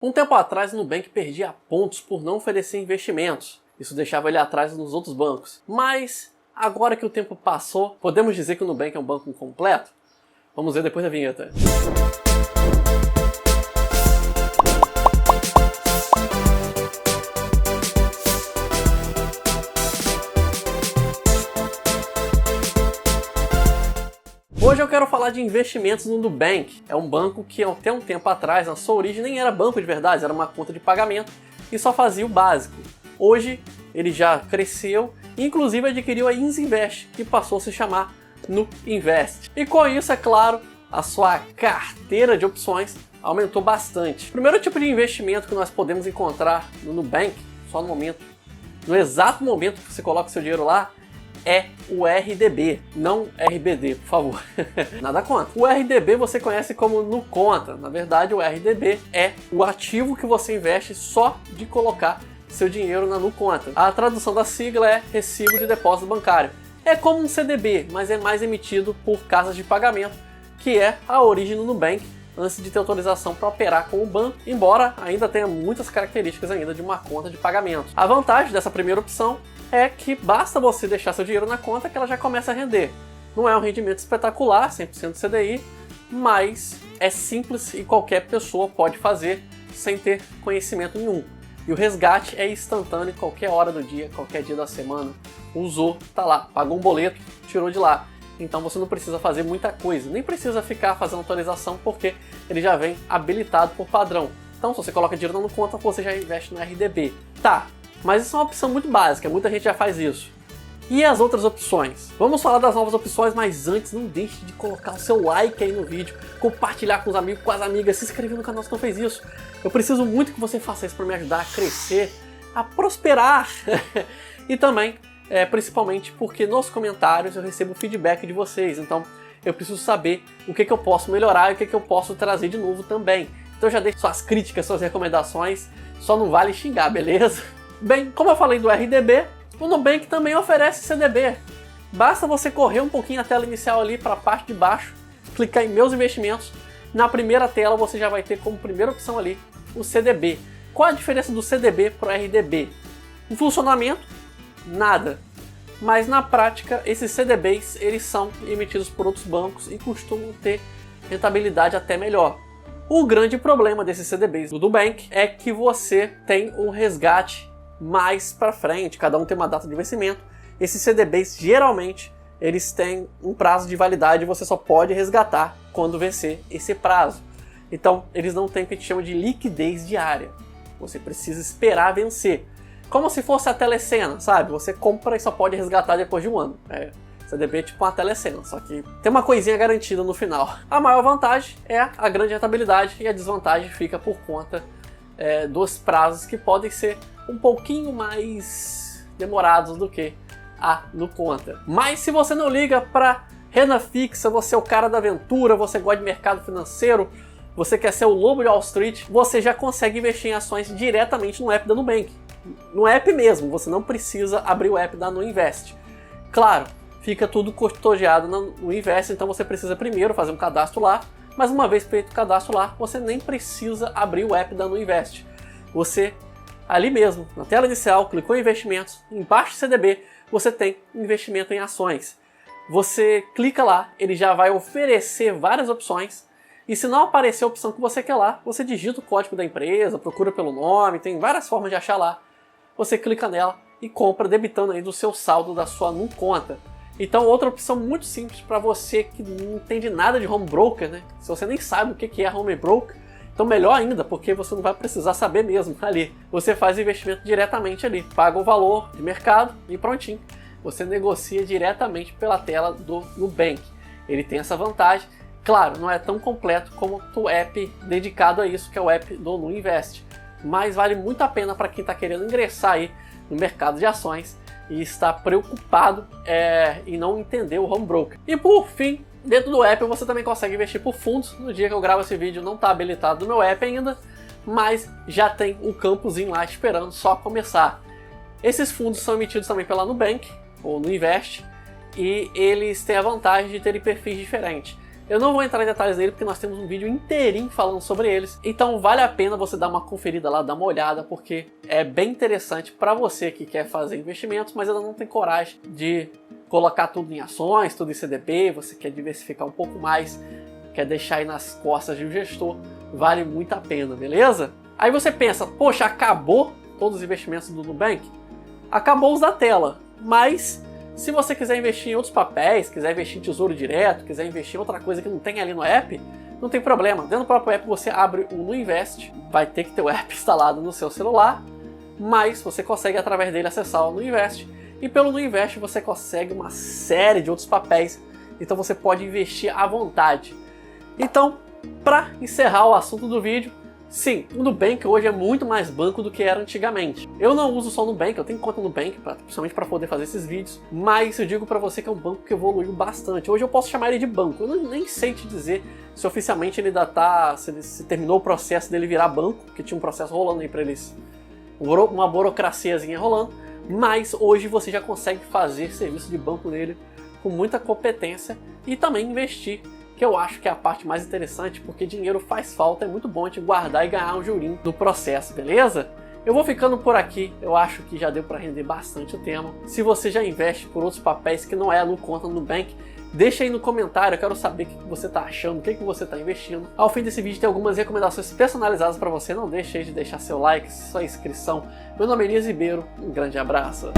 Um tempo atrás, o Nubank perdia pontos por não oferecer investimentos. Isso deixava ele atrás nos outros bancos. Mas, agora que o tempo passou, podemos dizer que o Nubank é um banco completo? Vamos ver depois da vinheta. Hoje eu quero falar de investimentos no Nubank. É um banco que até um tempo atrás, na sua origem, nem era banco de verdade, era uma conta de pagamento e só fazia o básico. Hoje ele já cresceu e inclusive adquiriu a Insinvest, que passou a se chamar Nuinvest. E com isso, é claro, a sua carteira de opções aumentou bastante. O primeiro tipo de investimento que nós podemos encontrar no Nubank, só no exato momento que você coloca seu dinheiro lá, é o RDB, não RBD, por favor. Nada contra. O RDB você conhece como NuConta. Na verdade, o RDB é o ativo que você investe só de colocar seu dinheiro na NuConta. A tradução da sigla é Recibo de Depósito Bancário. É como um CDB, mas é mais emitido por casas de pagamento, que é a origem do Nubank, antes de ter autorização para operar com o banco, embora ainda tenha muitas características ainda de uma conta de pagamento. A vantagem dessa primeira opção é que basta você deixar seu dinheiro na conta que ela já começa a render. Não é um rendimento espetacular, 100% CDI, mas é simples e qualquer pessoa pode fazer sem ter conhecimento nenhum. E o resgate é instantâneo, qualquer hora do dia, qualquer dia da semana. Usou, tá lá, pagou um boleto, tirou de lá. Então você não precisa fazer muita coisa, nem precisa ficar fazendo atualização porque ele já vem habilitado por padrão. Então se você coloca dinheiro na conta, você já investe no RDB. Tá, mas isso é uma opção muito básica, muita gente já faz isso. E as outras opções? Vamos falar das novas opções, mas antes não deixe de colocar o seu like aí no vídeo, compartilhar com os amigos, com as amigas, se inscrever no canal se não fez isso. Eu preciso muito que você faça isso para me ajudar a crescer, a prosperar e também principalmente porque nos comentários eu recebo feedback de vocês, então eu preciso saber o que eu posso melhorar e o que eu posso trazer de novo também. Então já deixe suas críticas, suas recomendações, só não vale xingar, beleza? Bem, como eu falei do RDB, o Nubank também oferece CDB. Basta você correr um pouquinho a tela inicial ali para a parte de baixo, clicar em Meus Investimentos, na primeira tela você já vai ter como primeira opção ali o CDB. Qual a diferença do CDB para o RDB? O funcionamento? Nada. Mas na prática, esses CDBs eles são emitidos por outros bancos e costumam ter rentabilidade até melhor. O grande problema desses CDBs do Nubank é que você tem um resgate mais para frente, cada um tem uma data de vencimento. Esses CDBs geralmente eles têm um prazo de validade e você só pode resgatar quando vencer esse prazo. Então eles não têm o que a gente chama de liquidez diária. Você precisa esperar vencer. Como se fosse a telecena, sabe? Você compra e só pode resgatar depois de um ano. CDB é tipo uma telecena, só que tem uma coisinha garantida no final. A maior vantagem é a grande rentabilidade e a desvantagem fica por conta dos prazos que podem ser um pouquinho mais demorados do que a NuConta. Mas se você não liga para renda fixa, você é o cara da aventura, você gosta de mercado financeiro, você quer ser o lobo de Wall Street, você já consegue investir em ações diretamente no app da Nubank. No app mesmo, você não precisa abrir o app da Nuinvest. Claro, fica tudo custodiado no Nuinvest, então você precisa primeiro fazer um cadastro lá, mas uma vez feito o cadastro lá, você nem precisa abrir o app da Nuinvest. Você, ali mesmo, na tela inicial, clicou em investimentos, embaixo do CDB, você tem investimento em ações. Você clica lá, ele já vai oferecer várias opções, e se não aparecer a opção que você quer lá, você digita o código da empresa, procura pelo nome, tem várias formas de achar lá. Você clica nela e compra debitando aí do seu saldo da sua NuConta. Então outra opção muito simples para você que não entende nada de home broker, né? Se você nem sabe o que é home broker, então melhor ainda, porque você não vai precisar saber mesmo ali. Você faz o investimento diretamente ali, paga o valor de mercado e prontinho. Você negocia diretamente pela tela do Nubank. Ele tem essa vantagem. Claro, não é tão completo como o app dedicado a isso, que é o app do Nuinvest. Mas vale muito a pena para quem está querendo ingressar aí no mercado de ações e está preocupado em não entender o home broker. E por fim, dentro do app você também consegue investir por fundos. No dia que eu gravo esse vídeo não está habilitado no meu app ainda, mas já tem um campozinho lá esperando só começar. Esses fundos são emitidos também pela Nubank, ou Nuinvest, e eles têm a vantagem de terem perfis diferentes. Eu não vou entrar em detalhes nele porque nós temos um vídeo inteirinho falando sobre eles. Então vale a pena você dar uma conferida lá, dar uma olhada, porque é bem interessante para você que quer fazer investimentos, mas ainda não tem coragem de colocar tudo em ações, tudo em CDB, você quer diversificar um pouco mais, quer deixar aí nas costas de um gestor, vale muito a pena, beleza? Aí você pensa, poxa, acabou todos os investimentos do Nubank? Acabou os da tela, mas se você quiser investir em outros papéis, quiser investir em tesouro direto, quiser investir em outra coisa que não tem ali no app, não tem problema. Dentro do próprio app você abre o Nuinvest, vai ter que ter o app instalado no seu celular, mas você consegue através dele acessar o Nuinvest. E pelo Nuinvest você consegue uma série de outros papéis, então você pode investir à vontade. Então, para encerrar o assunto do vídeo, sim, o Nubank hoje é muito mais banco do que era antigamente. Eu não uso só o Nubank, eu tenho conta no Nubank, principalmente para poder fazer esses vídeos, mas eu digo para você que é um banco que evoluiu bastante. Hoje eu posso chamar ele de banco, eu nem sei te dizer se oficialmente ele ainda tá, se terminou o processo dele virar banco, que tinha um processo rolando aí para eles, uma burocraciazinha rolando, mas hoje você já consegue fazer serviço de banco nele com muita competência e também investir, que eu acho que é a parte mais interessante, porque dinheiro faz falta, é muito bom a gente guardar e ganhar um jurinho no processo, beleza? Eu vou ficando por aqui, eu acho que já deu para render bastante o tema. Se você já investe por outros papéis que não é no conta no Nubank, deixa aí no comentário, eu quero saber o que você está achando, o que você está investindo. Ao fim desse vídeo tem algumas recomendações personalizadas para você, não deixe de deixar seu like, sua inscrição. Meu nome é Elias Ribeiro, um grande abraço.